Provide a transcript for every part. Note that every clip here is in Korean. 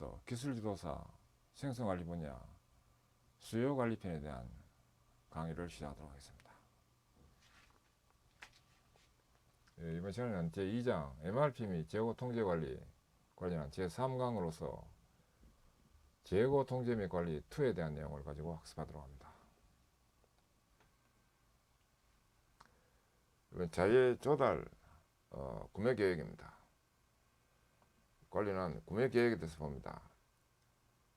오늘부터 기술지도사 생성관리 분야 수요관리편에 대한 강의를 시작하도록 하겠습니다. 이번 시간에는 제2장 MRP 및 재고 통제관리 관련한 제3강으로서 재고 통제 및 관리 2에 대한 내용을 가지고 학습하도록 합니다. 이번 자재 조달 구매 계획입니다. 관리는 구매 계획에 대해서 봅니다.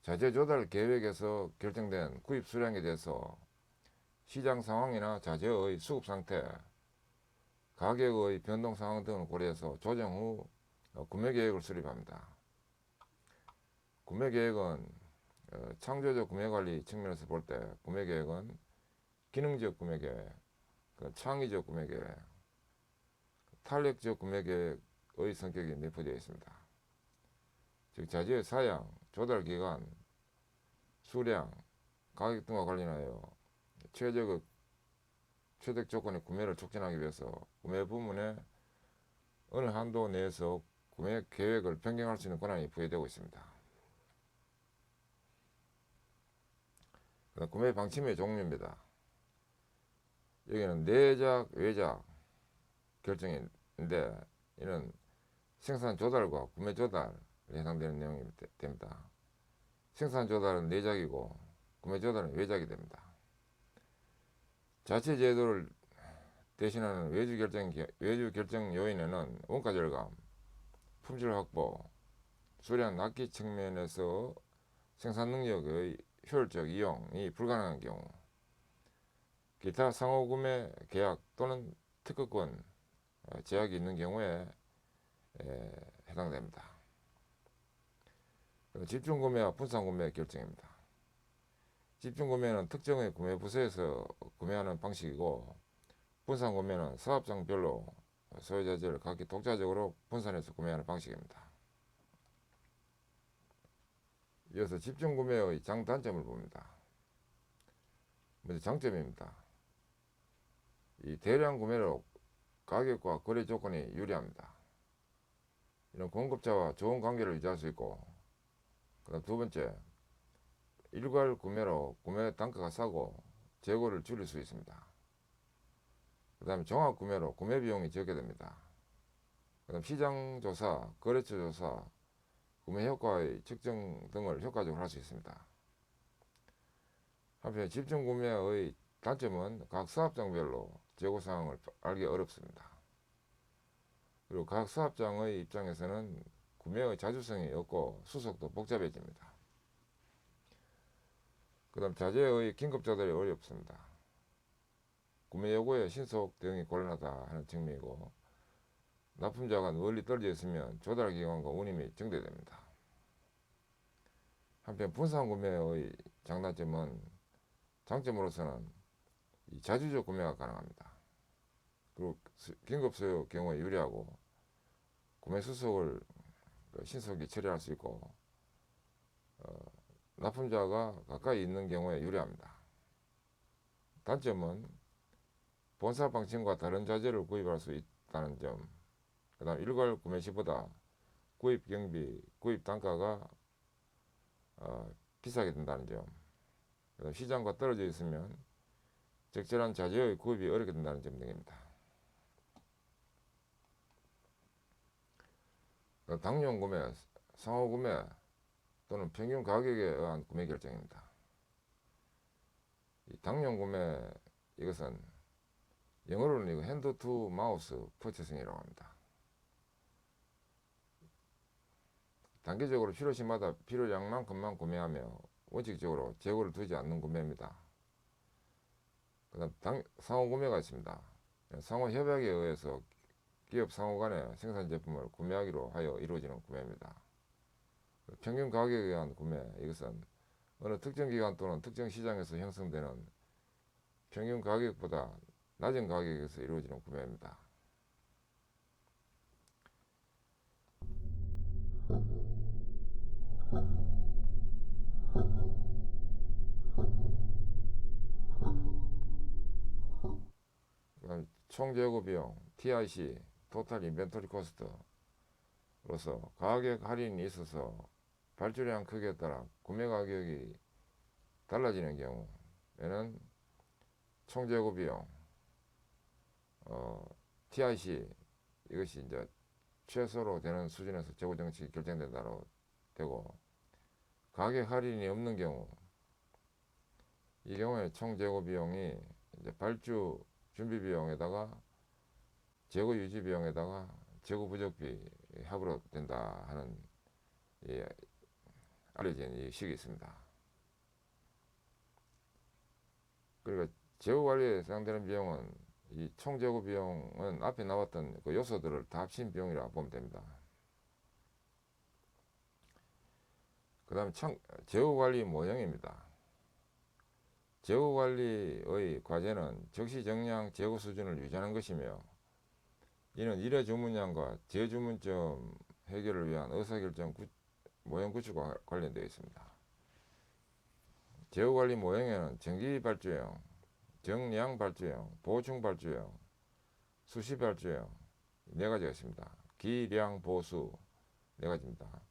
자재 조달 계획에서 결정된 구입 수량에 대해서 시장 상황이나 자재의 수급 상태, 가격의 변동 상황 등을 고려해서 조정 후 구매 계획을 수립합니다. 구매 계획은 창조적 구매 관리 측면에서 볼 때 구매 계획은 기능적 구매 계획, 창의적 구매 계획, 탄력적 구매 계획의 성격이 내포되어 있습니다. 즉 자재의 사양, 조달 기간, 수량, 가격 등과 관련하여 최적 조건의 구매를 촉진하기 위해서 구매 부문에 어느 한도 내에서 구매 계획을 변경할 수 있는 권한이 부여되고 있습니다. 구매 방침의 종류입니다. 여기는 내작, 외작 결정인데 이는 생산 조달과 구매 조달에 해당되는 내용이 됩니다. 생산 조달은 내작이고 구매 조달은 외작이 됩니다. 자체 제도를 대신하는 외주 결정 요인에는 원가 절감, 품질 확보, 수량 납기 측면에서 생산 능력의 효율적 이용이 불가능한 경우, 기타 상호구매 계약 또는 특허권 제약이 있는 경우에 해당됩니다. 집중구매와 분산구매 결정입니다. 집중구매는 특정의 구매 부서에서 구매하는 방식이고, 분산구매는 사업장별로 소유자재를 각기 독자적으로 분산해서 구매하는 방식입니다. 이어서 집중구매의 장단점을 봅니다. 먼저 장점입니다. 이 대량 구매로 가격과 거래 조건이 유리합니다. 이런 공급자와 좋은 관계를 유지할 수 있고, 그다음 두 번째, 일괄 구매로 구매 단가가 싸고 재고를 줄일 수 있습니다. 그 다음에 종합 구매로 구매 비용이 적게 됩니다. 그 다음 시장 조사, 거래처 조사, 구매 효과의 측정 등을 효과적으로 할 수 있습니다. 한편 집중 구매의 단점은 각 사업장별로 재고 상황을 알기 어렵습니다. 그리고 각 사업장의 입장에서는 구매의 자주성이 없고 수속도 복잡해집니다. 그 다음 자재의 긴급 조달이 어렵습니다. 구매 요구에 신속 대응이 곤란하다 하는 측면이고, 납품자가 멀리 떨어져 있으면 조달 기간과 운임이 증대됩니다. 한편 분산 구매의 장점으로서는 자주적 구매가 가능합니다. 그리고 긴급 수요 경우에 유리하고, 구매 수속을 신속히 처리할 수 있고, 납품자가 가까이 있는 경우에 유리합니다. 단점은 본사 방침과 다른 자재를 구입할 수 있다는 점, 그 다음 일괄 구매 시보다 구입 경비, 구입 단가가 비싸게 된다는 점, 그다음 시장과 떨어져 있으면 적절한 자재의 구입이 어렵게 된다는 점 등입니다. 당용 구매, 상호 구매 또는 평균 가격에 의한 구매 결정입니다. 이 당용 구매, 이것은 영어로는 이거 핸드 투 마우스 퍼체싱이라고 합니다. 단기적으로 필요시마다 필요량만큼만 구매하며 원칙적으로 재고를 두지 않는 구매입니다. 그 다음 상호 구매가 있습니다. 상호 협약에 의해서 기업 상호 간에 생산 제품을 구매하기로 하여 이루어지는 구매입니다. 평균 가격에 의한 구매, 이것은 어느 특정 기간 또는 특정 시장에서 형성되는 평균 가격보다 낮은 가격에서 이루어지는 구매입니다. 그다음 총재고 비용, TIC, 토탈 인벤토리 코스트로서 가격 할인이 있어서 발주량 크기에 따라 구매 가격이 달라지는 경우에는 총재고 비용, TIC 이것이 이제 최소로 되는 수준에서 재고 정책이 결정된다고 되고, 가격 할인이 없는 경우, 이 경우에 총 재고 비용이 이제 발주 준비 비용에다가 재고 유지 비용에다가 재고 부족비 합으로 된다 하는 알려진 이 식이 있습니다. 그러니까 재고 관리에 해당되는 비용은 이 총 재고 비용은 앞에 나왔던 그 요소들을 다 합친 비용이라고 보면 됩니다. 그 다음에 재고 관리 모형입니다. 재고 관리의 과제는 적시 정량 재고 수준을 유지하는 것이며, 이는 일회 주문량과 재주문점 해결을 위한 의사결정 모형 구축과 관련되어 있습니다. 재고 관리 모형에는 정기 발주형, 정량 발주형, 보충 발주형, 수시 발주형 네 가지가 있습니다. 기량 보수 네 가지입니다.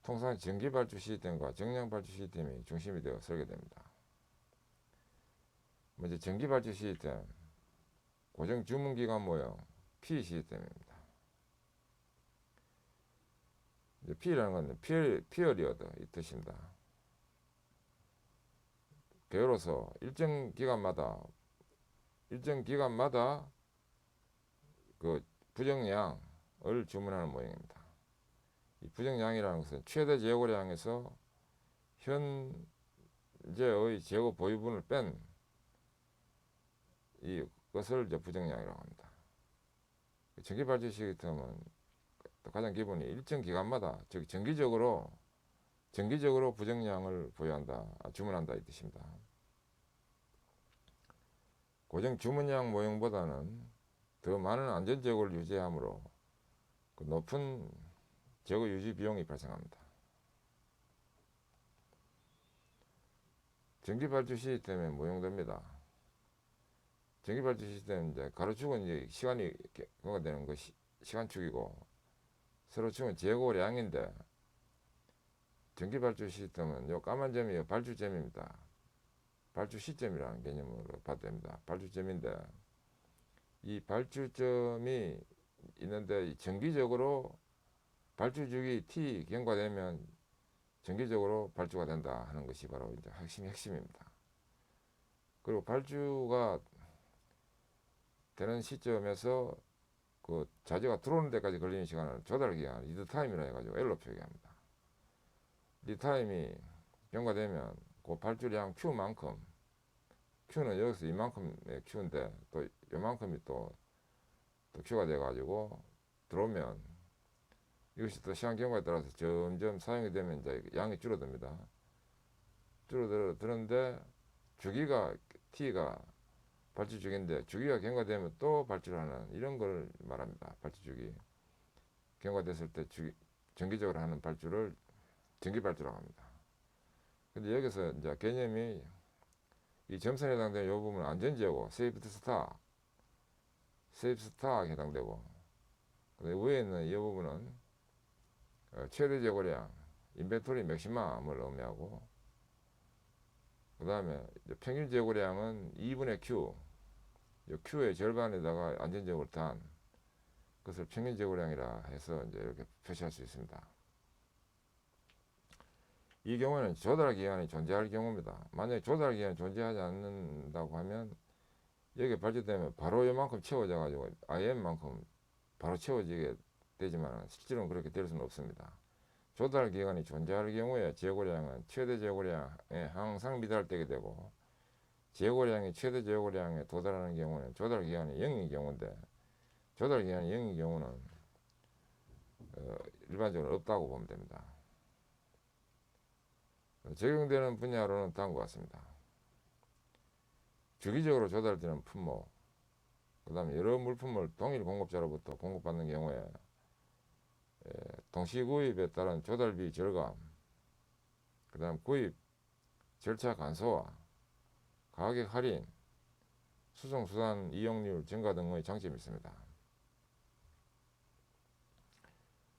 통상 정기 발주 시스템과 정량 발주 시스템이 중심이 되어 설계됩니다. 먼저 정기 발주 시스템, 고정 주문 기간 모형 P 시스템입니다. P라는 건 피어리어드 이 뜻입니다. 개요로서 일정 기간마다 그 부정량을 주문하는 모형입니다. 이 부정량이라는 것은 최대 재고량에서 현재의 재고 보유분을 뺀 이것을 이제 부정량이라고 합니다. 정기 발주 시스템은 가장 기본이 일정 기간마다, 즉 정기적으로 부정량을 보유한다, 주문한다 이 뜻입니다. 고정 주문량 모형보다는 더 많은 안전 재고를 유지하므로 그 높은 재고 유지 비용이 발생합니다. 정기 발주 시스템의 모형도입니다. 정기 발주 시스템은 이제 가로축은 이제 시간이 경과되는 것 시간축이고, 세로축은 재고량인데, 정기 발주 시스템은 요 까만 점이 발주점입니다. 발주 시점이라는 개념으로 봐도 됩니다. 발주점인데, 이 발주점이 있는데 정기적으로 발주 주기 T 경과되면 정기적으로 발주가 된다 하는 것이 바로 이제 핵심입니다. 그리고 발주가 되는 시점에서 그 자재가 들어오는 데까지 걸리는 시간을 조달 기간, 리드 타임이라 해가지고 L로 표기합니다. 리드 타임이 경과되면 그 발주량 Q만큼, Q는 여기서 이만큼의 Q인데 또 이만큼이 또 Q가 돼가지고 들어오면, 이것이 또 시간 경과에 따라서 점점 사용이 되면 이제 양이 줄어듭니다. 줄어드는데 주기가 T가 발주 주기인데, 주기가 경과되면 또 발주를 하는 이런 걸 말합니다. 발주 주기 경과됐을 때 정기적으로 하는 발주를 정기 발주라고 합니다. 근데 여기서 이제 개념이 이 점선에 해당되는 이 부분은 안전재고, 세이프티 스탁 해당되고, 근데 위에 있는 이 부분은 최대 재고량, 인벤토리 맥시멈을 의미하고, 그 다음에 평균 재고량은 2분의 Q, Q의 절반에다가 안전재고를 더한 그것을 평균 재고량이라 해서 이제 이렇게 표시할 수 있습니다. 이 경우에는 조달 기간이 존재할 경우입니다. 만약에 조달 기간이 존재하지 않는다고 하면 여기 발주되면 바로 이만큼 채워져 가지고 IM만큼 바로 채워지게 되지만 실제로는 그렇게 될 수는 없습니다. 조달 기간이 존재할 경우에 재고량은 최대 재고량에 항상 미달되게 되고, 재고량이 최대 재고량에 도달하는 경우는 조달 기간이 0인 경우인데, 조달 기간이 0인 경우는 일반적으로 없다고 보면 됩니다. 적용되는 분야로는 다음과 같습니다. 주기적으로 조달되는 품목, 그 다음에 여러 물품을 동일 공급자로부터 공급받는 경우에 동시 구입에 따른 조달비 절감, 그 다음 구입 절차 간소화, 가격 할인, 수송수단 이용률 증가 등의 장점이 있습니다.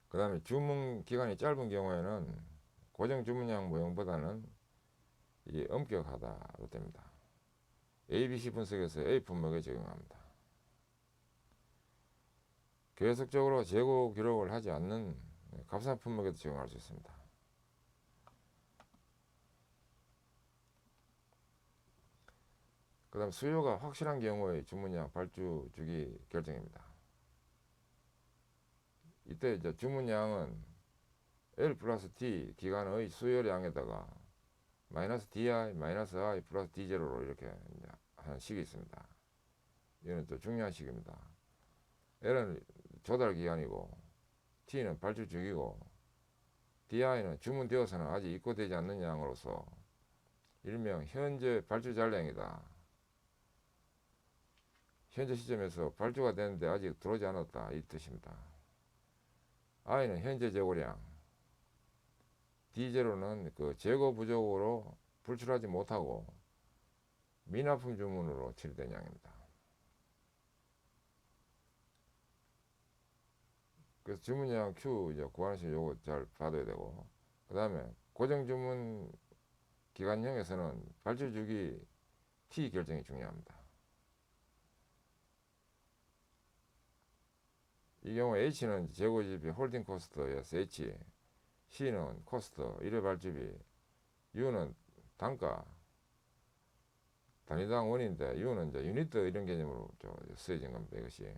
그 다음에 주문 기간이 짧은 경우에는 고정 주문량 모형보다는 이게 엄격하다로 됩니다. ABC 분석에서 A 품목에 적용합니다. 계속적으로 재고 기록을 하지 않는 값싼 품목에도 적용할 수 있습니다. 그 다음 수요가 확실한 경우의 주문량 발주 주기 결정입니다. 이때 이제 주문량은 L 플러스 T 기간의 수요량에다가 마이너스 DI 마이너스 I 플러스 D0로 이렇게 하는 식이 있습니다. 이거는 또 중요한 식입니다. L은 조달 기간이고 T는 발주 주기고 DI는 주문되어서는 아직 입고되지 않는 양으로서 일명 현재 발주 잔량이다. 현재 시점에서 발주가 되는데 아직 들어오지 않았다 이 뜻입니다. I는 현재 재고량, D0는 그 재고 부족으로 불출하지 못하고 미납품 주문으로 처리된 양입니다. 그래서 주문량 Q 이제 구하는 요거 잘 받아야 되고, 그 다음에 고정 주문 기간형에서는 발주 주기 T 결정이 중요합니다. 이 경우 H는 재고지비 홀딩 코스트에서 H, C는 코스트, 일회 발주비, U는 단가, 단위당 원인데 U는 이제 유니트 이런 개념으로 쓰여진 겁니다. 이것이.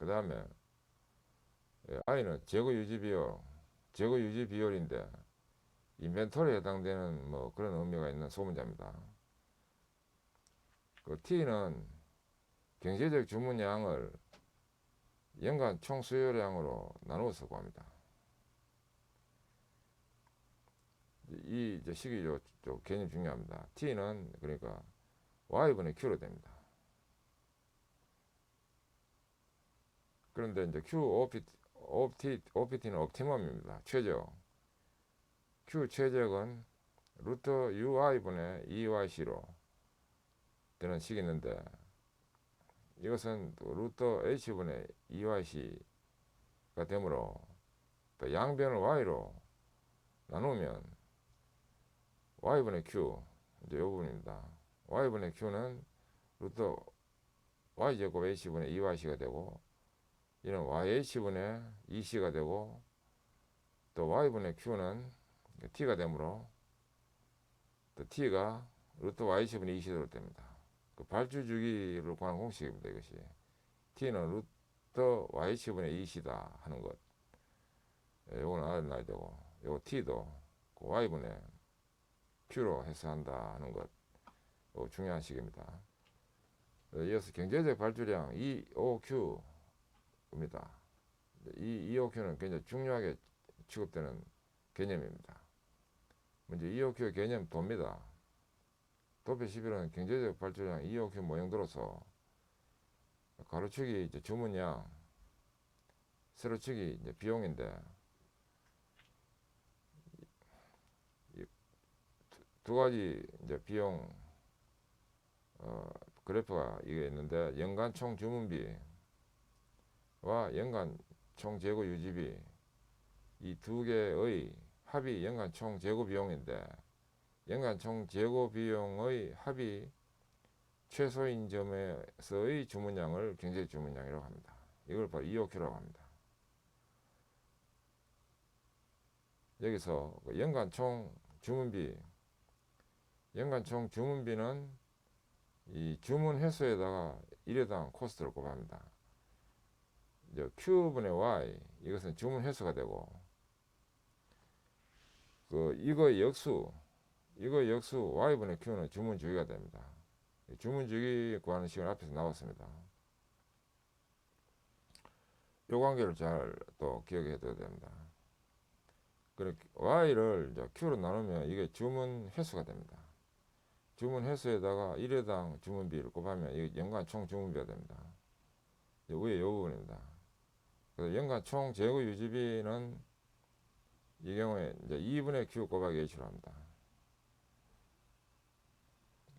그 다음에 I는 재고 유지 비용, 재고 유지 비율인데 인벤토리에 해당되는 뭐 그런 의미가 있는 소문자입니다. 그 T는 경제적 주문량을 연간 총 수요량으로 나누어서 구합니다. 이 이제 식이 좀 개념 중요합니다. T는 그러니까 Y분의 Q로 됩니다. 그런데 이제 OPT는 옵티멈입니다. 최적. Q 최적은 루트 UI분의 EYC로 되는 식이 있는데 이것은 루트 H분의 EYC가 되므로 또 양변을 Y로 나누면 Y분의 Q 이제 이 부분입니다. Y분의 Q는 루트 Y제곱 H분의 EYC가 되고 이는 YH분의 EC가 되고 또 Y분의 Q는 T가 되므로 또 T가 루트 YH분의 EC로 됩니다. 그 발주 주기를 구하는 공식입니다. 이것이 T는 루트 YH분의 EC다 하는 것. 요거는 알아놔야 되고 요거 T도 그 Y분의 Q로 해서 한다 하는 것. 중요한 식입니다. 이어서 경제적 발주량 EOQ입니다. 이 EOQ는 굉장히 중요하게 취급되는 개념입니다. 먼저 EOQ의 개념 도입니다. 도표 11은 경제적 발주량 EOQ 모형들로서 가로축이 이제 주문량, 세로축이 이제 비용인데 두 가지 이제 비용 그래프가 이게 있는데 연간 총 주문비와 연간 총 재고 유지비 이 두 개의 합이 연간 총 재고 비용인데 연간 총 재고 비용의 합이 최소인 점에서의 주문량을 경제적 주문량이라고 합니다. 이걸 바로 EOQ라고 합니다. 여기서 연간 총 주문비, 연간 총 주문비는 이 주문 횟수에다가 1회당 코스트를 곱합니다. 이제 Q분의 Y 이것은 주문 횟수가 되고 이거의 역수 Y분의 Q는 주문 주기가 됩니다. 주문 주기 구하는 식은 앞에서 나왔습니다. 이 관계를 잘 또 기억해 둬야 됩니다. 그렇게 Y를 이제 Q로 나누면 이게 주문 횟수가 됩니다. 주문 횟수에다가 1회당 주문비를 곱하면 이게 연간 총 주문비가 됩니다. 위에 이 부분입니다. 그래서 연간 총 재고 유지비는 이 경우에 이제 2분의 Q 곱하기 H로 합니다.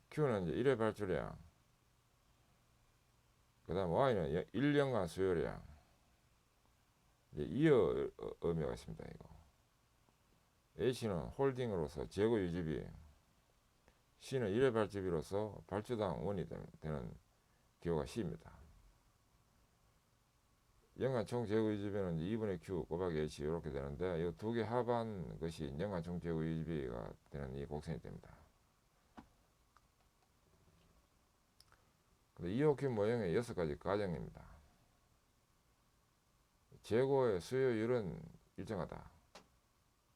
Q는 이제 1회 발주량, 그 다음 Y는 1년간 수요량, 이제 이어 의미가 있습니다. 이거 H는 홀딩으로서 재고 유지비, C는 1회 발주비로서 발주당 원이 되는 기호가 C입니다. 연간 총 재고 유지비는 2분의 Q 곱하기 H 이렇게 되는데 이 두 개 합한 것이 연간 총 재고 유지비가 되는 이 곡선이 됩니다. 근데 EOQ 모형의 6가지 과정입니다. 재고의 수요율은 일정하다.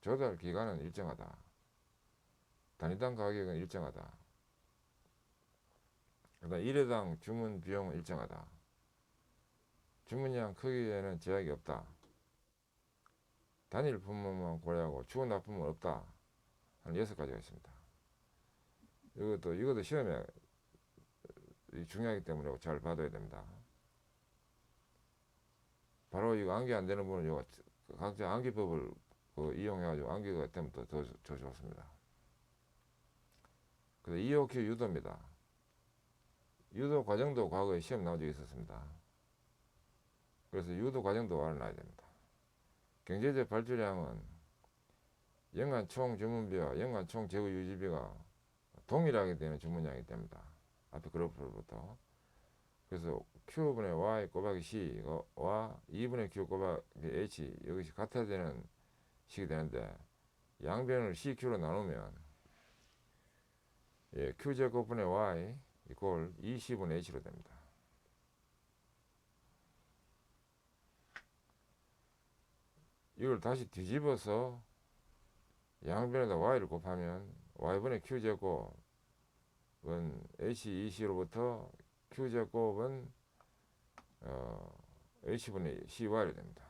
조달 기간은 일정하다. 단위당 가격은 일정하다. 그다음 1회당 주문 비용은 일정하다. 주문량 크기에는 제약이 없다. 단일 품목만 고려하고 추후 납품은 없다. 하는 6가지가 있습니다. 이것도 시험에 중요하기 때문에 잘 봐둬야 됩니다. 바로 이거 암기 안 되는 분은 이거 각자 암기법을 이용해가지고 암기가 되면 더 좋습니다. 그래서 EOQ 유도입니다. 유도 과정도 과거에 시험 나온 적이 있었습니다. 그래서 유도 과정도 알아놔야 됩니다. 경제적 발주량은 연간 총 주문비와 연간 총 재고 유지비가 동일하게 되는 주문량이 됩니다. 앞에 그래프부터. 그래서 Q분의 Y 곱하기 C와 2분의 Q 곱하기 H 이것이 같아야 되는 식이 되는데 양변을 CQ로 나누면 Q제곱분의 Y 이꼴 2C분의 H로 됩니다. 이걸 다시 뒤집어서 양변에다 Y를 곱하면 Y분의 Q제곱은 H2C로부터 Q제곱은 H분의 CY로 됩니다.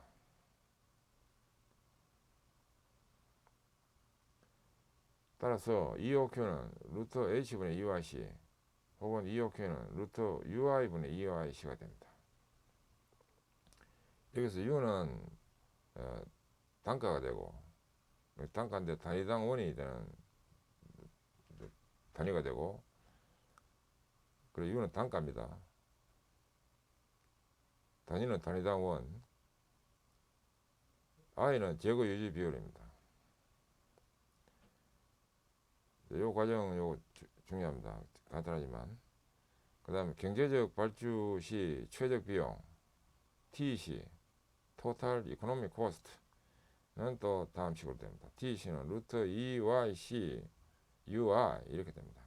따라서 EOQ는 루트 H분의 EYC 혹은 EOQ는 루트 UI분의 EYC가 됩니다. 여기서 U는 단가가 되고 단가인데 단위당 원이 되는 단위가 되고 그리고 U는 단가입니다. 단위는 단위당 원, I는 재고 유지 비율입니다. 이 과정은 중요합니다. 간단하지만 그 다음에 경제적 발주 시 최적 비용 TEC Total Economic Cost는 또 다음 식으로 됩니다. TEC는 루트 EYC UI 이렇게 됩니다.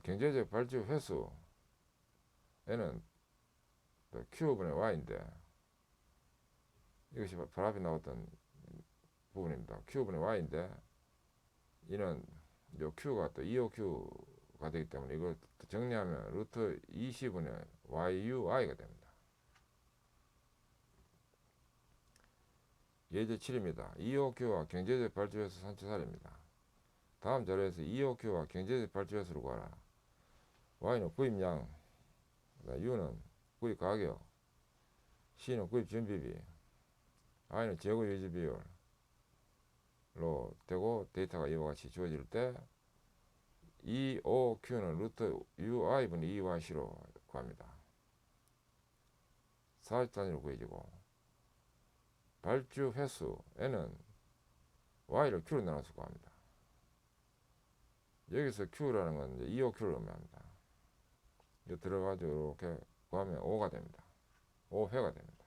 경제적 발주 횟수에는 Q분의 Y인데 이것이 바로 앞에 나왔던 부분입니다. Q분의 Y인데 이는 요 Q가 또 EOQ가 되기 때문에 이걸 정리하면 루트 20분의 YUI가 됩니다. 예제 7입니다. EOQ와 경제적 발주회수 산출 사례입니다. 다음 자료에서 EOQ와 경제적 발주회수를 구하라. Y는 구입량, U는 구입 가격, C는 구입 준비비, I는 재고 유지 비율로 되고 데이터가 이와 같이 주어질 때 EOQ는 루트 UI분의 EYC로 구합니다. 40단위로 구해지고 발주 횟수에는 Y를 Q로 나눠서 구합니다. 여기서 Q라는 건 이제 EOQ를 의미합니다. 이거 들어가지고 이렇게 구하면 5가 됩니다. 5회가 됩니다.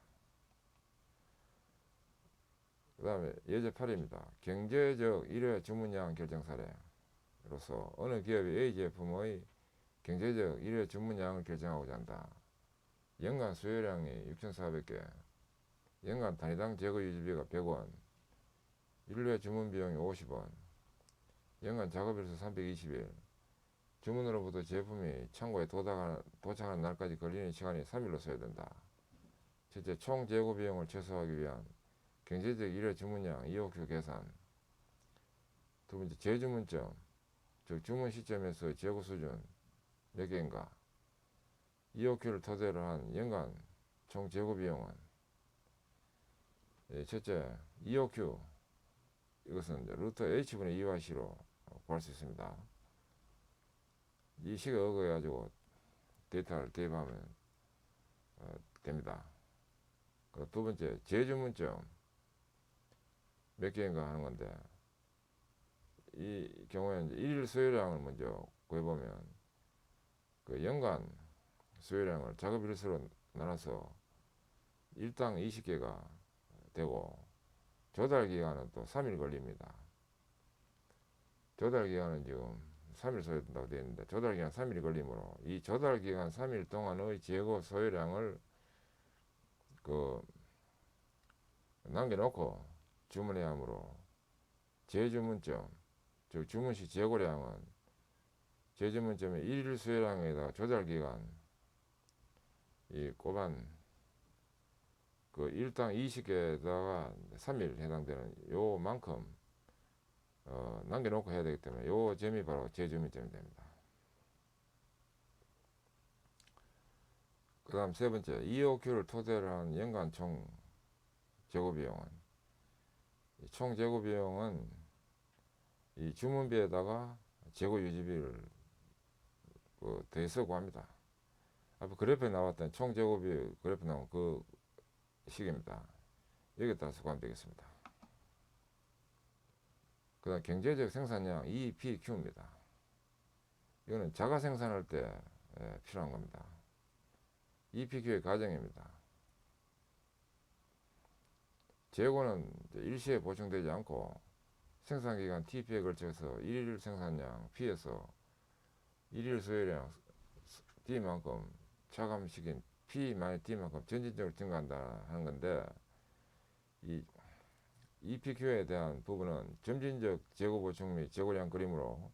그 다음에 예제 8입니다. 경제적 1회 주문량 결정 사례로서 어느 기업이 A 제품의 경제적 1회 주문량을 결정하고자 한다. 연간 수요량이 6,400개, 연간 단위당 재고 유지비가 100원, 1회 주문 비용이 50원, 연간 작업일수 320일, 주문으로부터 제품이 창고에 도착하는 날까지 걸리는 시간이 3일로 소요된다. 첫째, 총 재고 비용을 최소화하기 위한 경제적 1회 주문량 EOQ 계산. 두 번째, 재주문점, 즉 주문 시점에서 재고 수준 몇 개인가. EOQ를 토대로 한 연간 총 재고 비용은 첫째, EOQ 이것은 루트 H분의 EYC로 구할 수 있습니다. 이 식에 의거해가지고 데이터를 대입하면 됩니다. 두 번째, 재주문점 몇 개인가 하는 건데, 이 경우에는 일일 수요량을 먼저 구해보면 그 연간 수요량을 작업 일수로 나눠서 일당 20개가 되고, 조달 기간은 또 3일 걸립니다. 조달 기간은 지금 3일 소요된다고 되어 있는데, 조달 기간 3일이 걸리므로 이 조달 기간 3일 동안의 재고 소요량을 남겨놓고 주문해야 하므로, 재주문점, 즉 주문시 재고량은 재주문점의 일일 수요량에다가 조달 기간 이 꼬반 일당 20개에다가 3일 해당되는 요만큼 남겨놓고 해야 되기 때문에 요 점이 바로 재주문점이 됩니다. 그 다음 세 번째, EOQ를 토대로 한 연간 총 재고비용은, 총 재고비용은 이 주문비에다가 재고 유지비를 더해서 구합니다. 앞에 그래프에 나왔던 총 재고비 그래프 나온 그 식입니다. 여기에 따라서 구하면 되겠습니다. 그 다음 경제적 생산량 EPQ입니다. 이거는 자가 생산할 때 필요한 겁니다. EPQ의 가정입니다. 재고는 일시에 보충되지 않고 생산기간 TP에 걸쳐서 일일 생산량 P에서 일일 소요량 D만큼 차감시킨 P-D만큼 점진적으로 증가한다 하는 건데, 이 EPQ에 대한 부분은 점진적 재고 보충 및 재고량 그림으로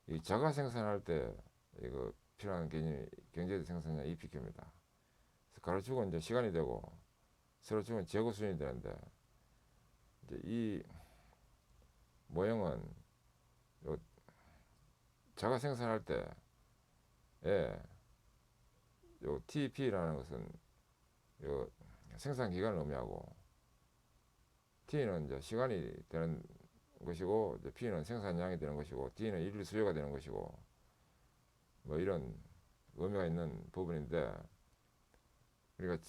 이 자가 생산할 때 이거 필요한 개념이 경제적 생산량 EPQ입니다. 가로축은 이제 시간이 되고 세로축은 재고 수준이 되는데, 이제 이 모형은 요 자가 생산할 때에 요 TP라는 것은 요 생산 기간을 의미하고, T는 이제 시간이 되는 것이고, 이제 P는 생산량이 되는 것이고, D는 일일 수요가 되는 것이고, 뭐 이런 의미가 있는 부분인데, 그러니까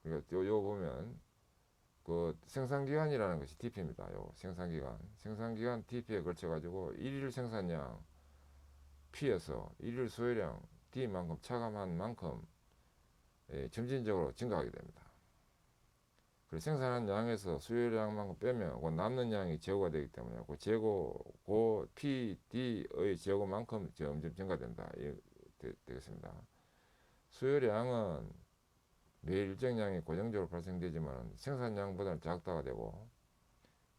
요 보면 그 생산기간이라는 것이 TP입니다. 요 생산기간 TP에 걸쳐 가지고 일일 생산량 P에서 일일 소요량 D만큼 차감한 만큼 점진적으로 증가하게 됩니다. 그래서 생산한 양에서 수요량만큼 빼면 그 남는 양이 재고가 되기 때문에 그 재고 P, D의 재고만큼 점점 증가된다. 되겠습니다. 수요량은 매일 일정량이 고정적으로 발생되지만 생산량보다는 작다가 되고,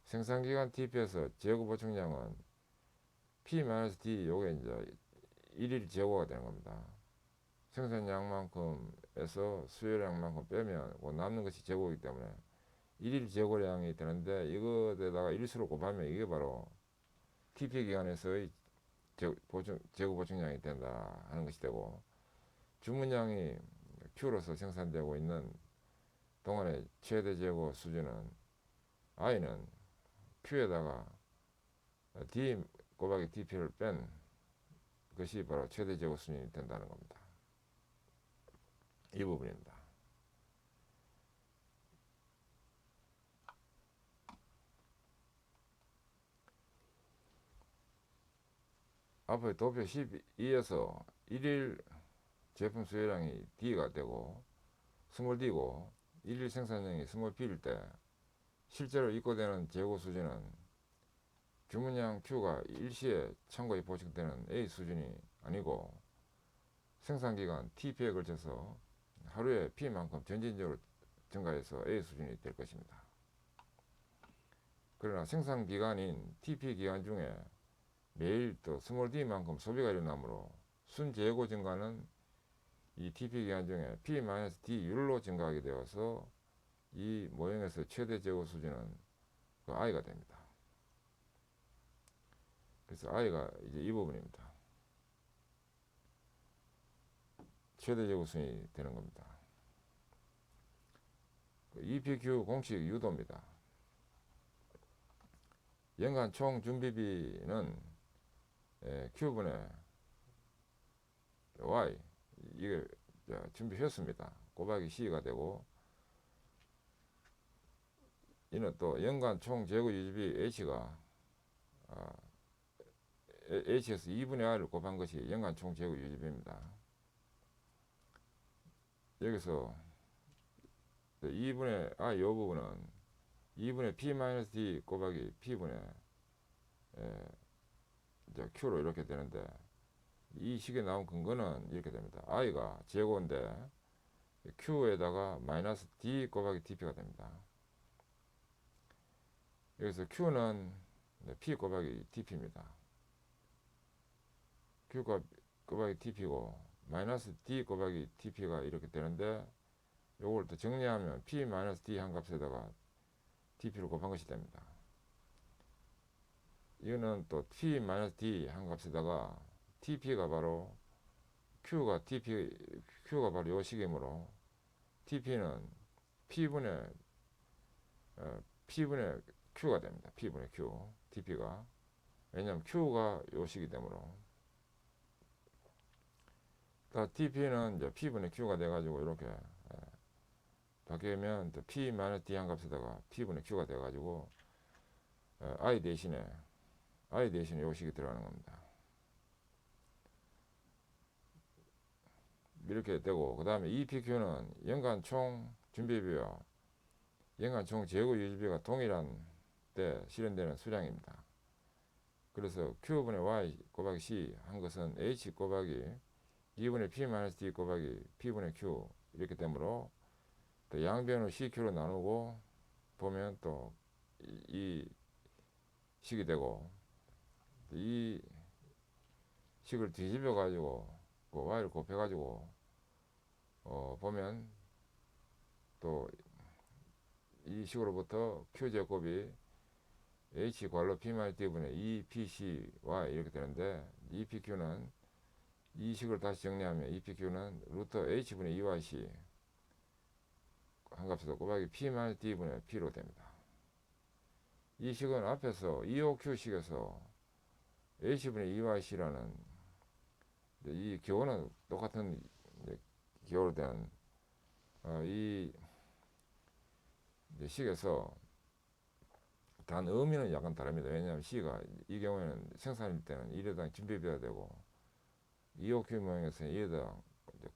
생산기간 TP에서 재고 보충량은 P-D 요게 이제 일일 재고가 되는 겁니다. 생산량만큼에서 수요량만큼 빼면 남는 것이 재고이기 때문에 일일 재고량이 되는데, 이것에다가 일수로 곱하면 이게 바로 TP 기간에서의 재고 보충량이 된다 하는 것이 되고, 주문량이 Q로서 생산되고 있는 동안의 최대 재고 수준은 I는 Q에다가 D 곱하기 TP를 뺀 것이 바로 최대 재고 수준이 된다는 겁니다. 이 부분입니다. 앞에 도표 12에서 일일 제품 수요량이 D가 되고 스몰 D고 일일 생산량이 스몰 B일 때 실제로 입고되는 재고 수준은 주문량 Q가 일시에 창고에 보충되는 A 수준이 아니고 생산기간 TP에 걸쳐서 하루에 P만큼 점진적으로 증가해서 A 수준이 될 것입니다. 그러나 생산기간인 TP 기간 중에 매일 또 스몰 D만큼 소비가 일어나므로 순재고 증가는 이 TP 기간 중에 P-D 율로 증가하게 되어서 이 모형에서 최대 재고 수준은 그 I가 됩니다. 그래서 I가 이제 이 부분입니다. 최대 재고 수준이 되는 겁니다. EPQ 공식 유도입니다. 연간 총 준비비는 Q분의 Y, 이게 준비했습니다. 곱하기 C가 되고, 이는 또 연간 총 재고 유지비 H가 H에서 2분의 I를 곱한 것이 연간 총 재고 유지비입니다. 여기서 2분의 I 이 부분은 2분의 P-D 곱하기 P분의 Q로 이렇게 되는데, 이 식에 나온 근거는 이렇게 됩니다. I가 재고인데 Q에다가 마이너스 D 곱하기 DP가 됩니다. 여기서 Q는 P 곱하기 DP입니다. Q 곱하기 DP고 마이너스 D 곱하기 DP가 이렇게 되는데, 요걸 또 정리하면 P 마이너스 D 한 값에다가 DP를 곱한 것이 됩니다. 이거는 또 P 마이너스 D 한 값에다가 TP가 바로 Q가 바로 요 식이므로 TP는 P분의 Q가 됩니다. P분의 Q, TP가. 왜냐하면 Q가 요 식이 되므로. 그러니까 TP는 이제 P분의 Q가 돼가지고 이렇게 바뀌면 P 마이너스 D 한 값에다가 P분의 Q가 돼가지고 I 대신에 요 식이 들어가는 겁니다. 이렇게 되고, 그 다음에 EPQ는 연간 총 준비비와 연간 총 재고 유지비가 동일한 때 실현되는 수량입니다. 그래서 Q분의 Y 곱하기 C 한 것은 H 곱하기 2분의 P-D 곱하기 P분의 Q 이렇게 되므로 또 양변을 CQ로 나누고 보면 또 이 식이 되고, 이 식을 뒤집어 가지고 그 Y를 곱해 가지고 보면 또 이 식으로부터 Q제곱이 H 괄호 P-D분의 EPCY 이렇게 되는데, EPQ는 이 식을 다시 정리하면 EPQ는 루트 H분의 EYC 한 값에서 곱하기 P-D분의 P로 됩니다. 이 식은 앞에서 EOQ식에서 H분의 EYC라는 이 기호는 똑같은 기호로 된 이 식에서 단 의미는 약간 다릅니다. 왜냐하면 C가 이 경우에는 생산일 때는 1회당 준비비가 되고, EOQ 모형에서는 1회당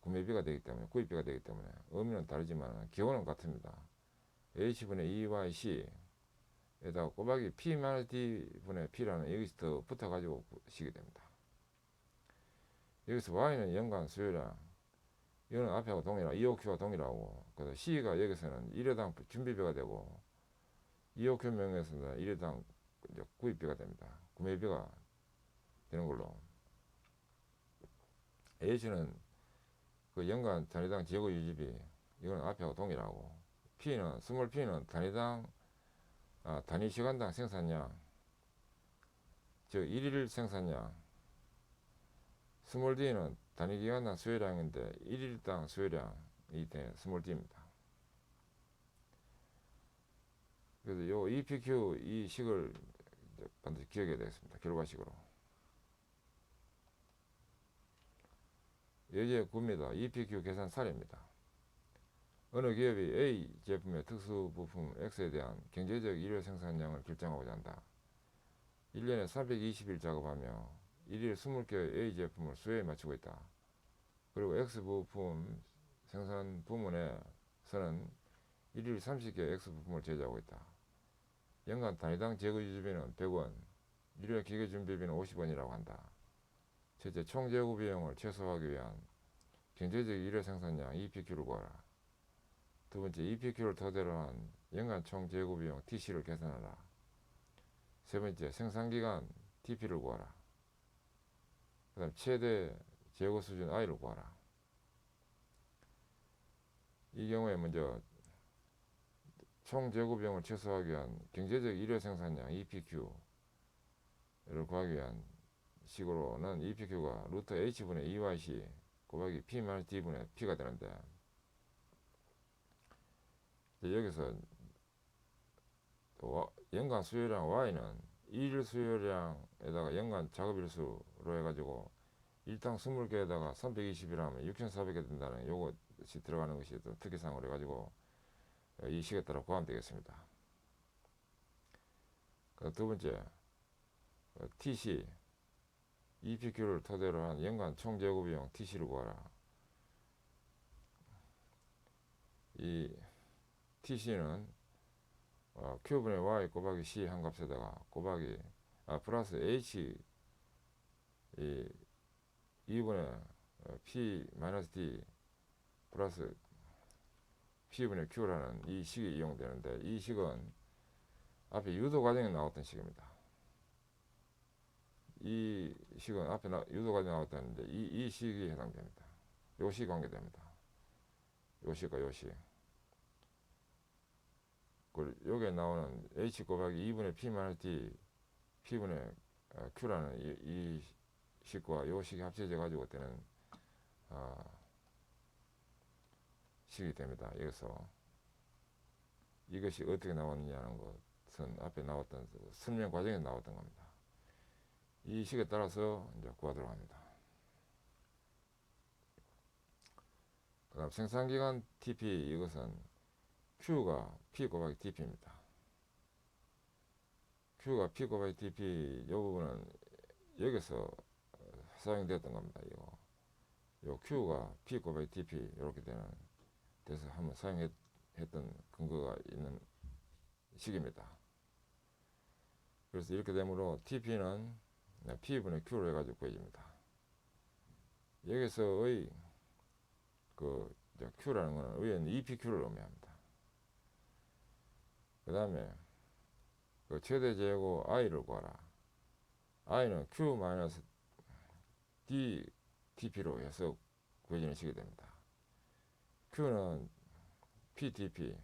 구매비가 되기 때문에, 구입비가 되기 때문에 의미는 다르지만 기호는 같습니다. H분의 EYC에다가 곱하기 P-D분의 P라는 여기서 더 붙어가지고 식이 됩니다. 여기서 Y는 연간 수요량, 이거는 앞에하고 동일하고 EOQ와 동일하고, 그래서 C가 여기서는 1회당 준비비가 되고, EOQ 명에서는 1회당 구입비가 됩니다. 구매비가 되는 걸로. H는 그 연간 단위당 재고 유지비, 이건 앞에하고 동일하고, 스몰 P는 단위 시간당 생산량, 즉 1일 생산량, 스몰 D는 단위 기간당 수요량인데 1일당 수요량이 돼 스몰 D입니다. 그래서 요 EPQ 이 식을 반드시 기억해야 되겠습니다. 결과식으로. 예제 9입니다. EPQ 계산 사례입니다. 어느 기업이 A 제품의 특수 부품 X에 대한 경제적 일회 생산량을 결정하고자 한다. 1년에 320일 작업하며 1일 20개의 A 제품을 수요에 맞추고 있다. 그리고 X 부품 생산 부문에서는 1일 30개의 X 부품을 제조하고 있다. 연간 단위당 재고 유지비는 100원, 일회 기계 준비비는 50원이라고 한다. 첫째, 총 재고 비용을 최소화하기 위한 경제적 일회 생산량 EPQ를 구하라. 두 번째, EPQ를 토대로 한 연간 총 재고 비용 TC를 계산하라. 세 번째, 생산기간 TP를 구하라. 그 다음 최대 재고 수준 I를 구하라. 이 경우에 먼저 총 재고 비용을 최소화하기 위한 경제적 일회 생산량 EPQ를 구하기 위한 식으로는 EPQ가 루트 H분의 EYC 곱하기 P-D분의 P가 되는데, 여기서 연간 수요량 Y는 일일 수요량에다가 연간 작업일수로 해가지고 일당 20개에다가 320이라면 6,400개 된다는 요것이 들어가는 것이 또 특이사항으로 해가지고 이 식에 따라 포함되겠습니다. 두 번째, TC, EPQ를 토대로 한 연간 총재고비용 TC를 구하라. 이 TC는 Q분의 Y 곱하기 C 한 값에다가 곱하기 플러스 H 2분의 P 마이너스 D 플러스 P분의 Q라는 이 식이 이용되는데, 이 식은 앞에 유도 과정에 나왔던 식입니다. 이 식은 앞에 유도 과정에 나왔다는데 이 식이 해당됩니다. 요 식 관계됩니다. 요 식과 요 식. 여기에 나오는 H 곱하기 2분의 P 마이너스 D P분의 Q라는 이 식과 요 식이 합쳐져 가지고 되는 식이 됩니다. 여기서 이것이 어떻게 나왔느냐는 것은 앞에 나왔던 설명 과정에 나왔던 겁니다. 이 식에 따라서 이제 구하도록 합니다. 그 다음 생산기간 TP, 이것은 Q가 P 곱하기 TP입니다. Q가 P 곱하기 TP, 이 부분은 여기서 사용되었던 겁니다. 요 Q가 P 곱하기 TP 이렇게 돼서 한번 사용했던 근거가 있는 식입니다. 그래서 이렇게 되므로 TP는 P분의 Q로 해가지고 구해집니다. 여기서의 Q라는 것은 의외는 EPQ를 의미합니다. 그 다음에 최대 제고 I를 구하라. I는 Q-D TP로 해서 구해지는 식이 됩니다. Q는 PTP,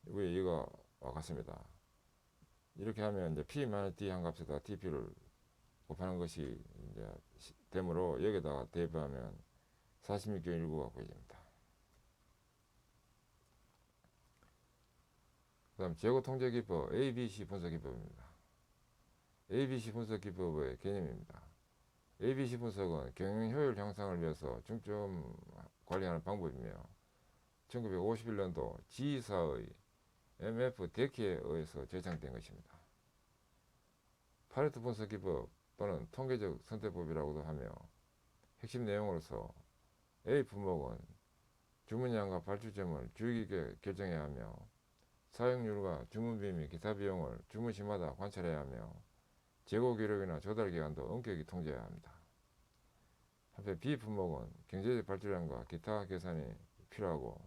위에 이거 같습니다. 이렇게 하면 이제 P-D 한 값에다 TP를 곱하는 것이 이제 되므로 여기다가 대입하면 46.19가 구해집니다. 그 다음 재고 통제 기법 ABC 분석 기법입니다. ABC 분석 기법의 개념입니다. ABC 분석은 경영 효율 향상을 위해서 중점 관리하는 방법이며 1951년도 G사의 MF 데키에 의해서 제창된 것입니다. 파레토 분석 기법 또는 통계적 선택법이라고도 하며, 핵심 내용으로서 A 품목은 주문량과 발주점을 주의 깊게 결정해야 하며, 사용률과 주문비 및 기타 비용을 주문시마다 관찰해야 하며, 재고 기록이나 조달 기간도 엄격히 통제해야 합니다. 한편 B 품목은 경제적 발주량과 기타 계산이 필요하고,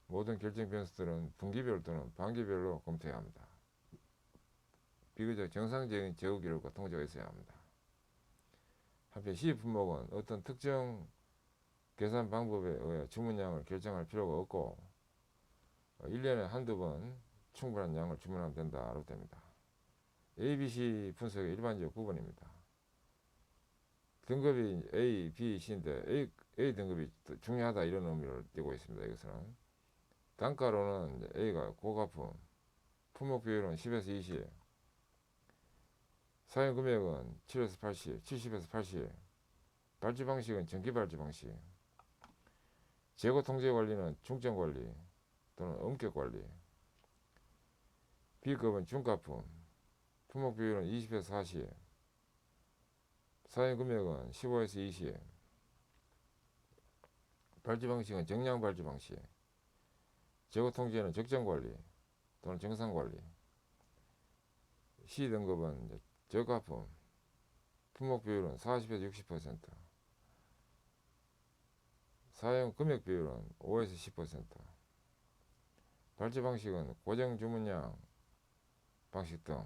모든 결정 변수들은 분기별 또는 반기별로 검토해야 합니다. 비교적 정상적인 재고 기록과 통제가 있어야 합니다. 한편 C 품목은 어떤 특정 계산 방법에 의해 주문량을 결정할 필요가 없고 1년에 한두 번 충분한 양을 주문하면 된다로 됩니다. ABC 분석의 일반적 구분입니다. 등급이 A, B, C인데 A 등급이 중요하다 이런 의미를 띠고 있습니다. 여기서는 단가로는 A가 고가품, 품목 비율은 10에서 20, 사용 금액은 7에서 80, 70에서 80, 발주 방식은 정기 발주 방식, 재고 통제 관리는 중점 관리 또는 엄격 관리, B급은 중가품, 품목 비율은 20에서 40, 사용 금액은 15에서 20, 발주 방식은 정량 발주 방식, 재고 통제는 적정 관리 또는 정상 관리, C 등급은 저가품, 품목 비율은 40에서 60%, 사용 금액 비율은 5에서 10%, 발주 방식은 고정 주문량 방식 등.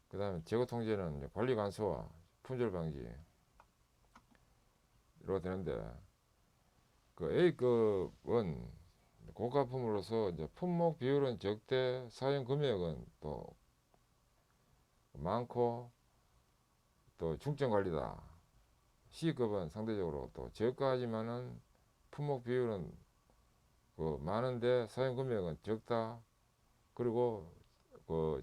그 다음에 재고 통제는 관리 간소화, 품절 방지로 되는데, A급은 고가품으로서 이제 품목 비율은 적대, 사용 금액은 또 많고 또 중점 관리다. C급은 상대적으로 또 저가하지만은 품목 비율은 많은데 사용 금액은 적다. 그리고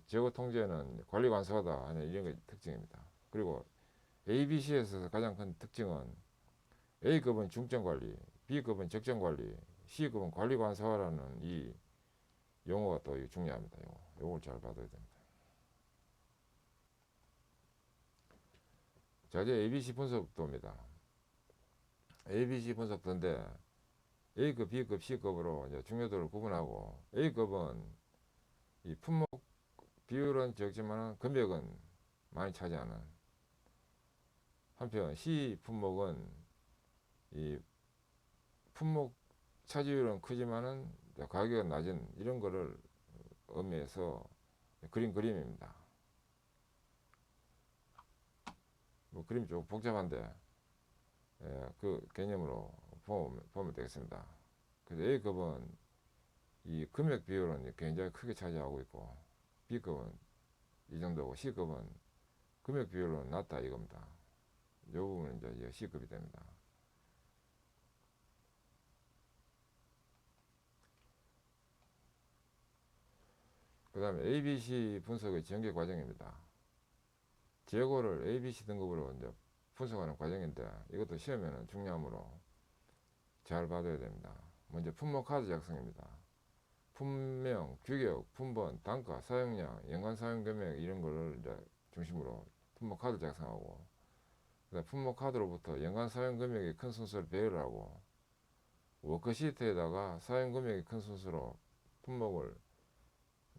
재고 통제는 관리 간소하다 하는 이런 게 특징입니다. 그리고 ABC에서 가장 큰 특징은 A급은 중점관리, B급은 적정관리, C급은 관리관사라는 이 용어가 또 중요합니다. 요걸 잘 받아야 됩니다. 자, 이제 ABC 분석도입니다. ABC 분석도인데 A급, B급, C급으로 이제 중요도를 구분하고 A급은 이 품목 비율은 적지만 금액은 많이 차지하는, 한편 C 품목은 이 품목 차지율은 크지만은 가격은 낮은 이런 거를 의미해서 그림입니다. 뭐 그림이 좀 복잡한데 그 개념으로 보면 되겠습니다. 그래서 A급은 이 금액 비율은 굉장히 크게 차지하고 있고 B급은 이 정도고 C급은 금액 비율은 낮다 이겁니다. 이 부분은 이제 C급이 됩니다. 그 다음에 ABC 분석의 전개 과정입니다. 재고를 ABC 등급으로 이제 분석하는 과정인데 이것도 시험에는 중요하므로 잘 봐둬야 됩니다. 먼저 품목 카드 작성입니다. 품명, 규격, 품번, 단가, 사용량, 연간 사용 금액 이런 거를 이제 중심으로 품목 카드 작성하고, 그다음 품목 카드로부터 연간 사용 금액이 큰 순서를 배열하고 워크시트에다가 사용 금액이 큰 순서로 품목을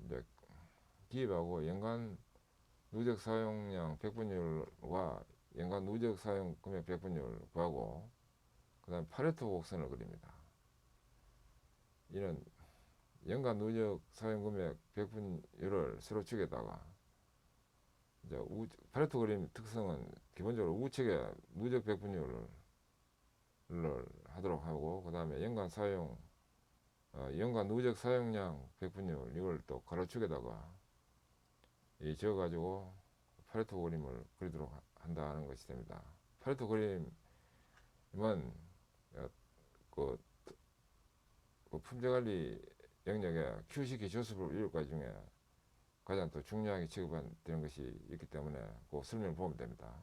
이제 기입하고 연간 누적 사용량 백분율과 연간 누적 사용 금액 백분율 구하고 그 다음 파레토 곡선을 그립니다. 이는 연간 누적 사용 금액 백분율을 세로축에다가 이제 파레토 그림 특성은 기본적으로 우측에 누적 백분율을 하도록 하고 그 다음에 연간 사용 연간 누적 사용량 백분율 이걸 또 가로축에다가 지어가지고 파레토 그림을 그리도록 한다는 것이 됩니다. 파레토 그림은 그 품질관리 영역에 QC 기초수법 이율까지 중에 가장 또 중요하게 취급되는 것이 있기 때문에 그 설명을 보면 됩니다.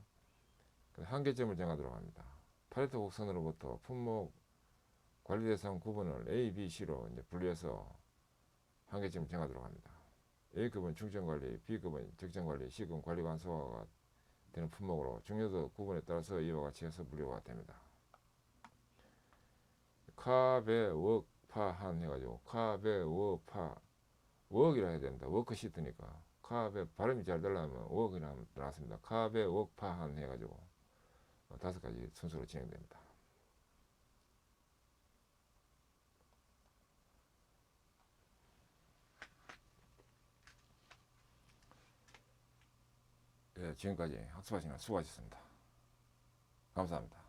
한계점을 정하도록 합니다. 파레토 곡선으로부터 품목 관리 대상 구분을 A, B, C로 이제 분리해서 한계점을 정하도록 합니다. A급은 중점관리, B급은 적정관리, C급은 관리관소화가 되는 품목으로 중요도 구분에 따라서 이와 같이 해서 분류가 됩니다. 카베 웍파한 해가지고 카베 웍파 웍이라 해야 됩니다. 워크시트니까 카베 발음이 잘 되려면 웍이라 나왔습니다. 카베 웍파한 해가지고 5가지 순서로 진행됩니다. 예, 지금까지 학습하시느라 수고하셨습니다. 감사합니다.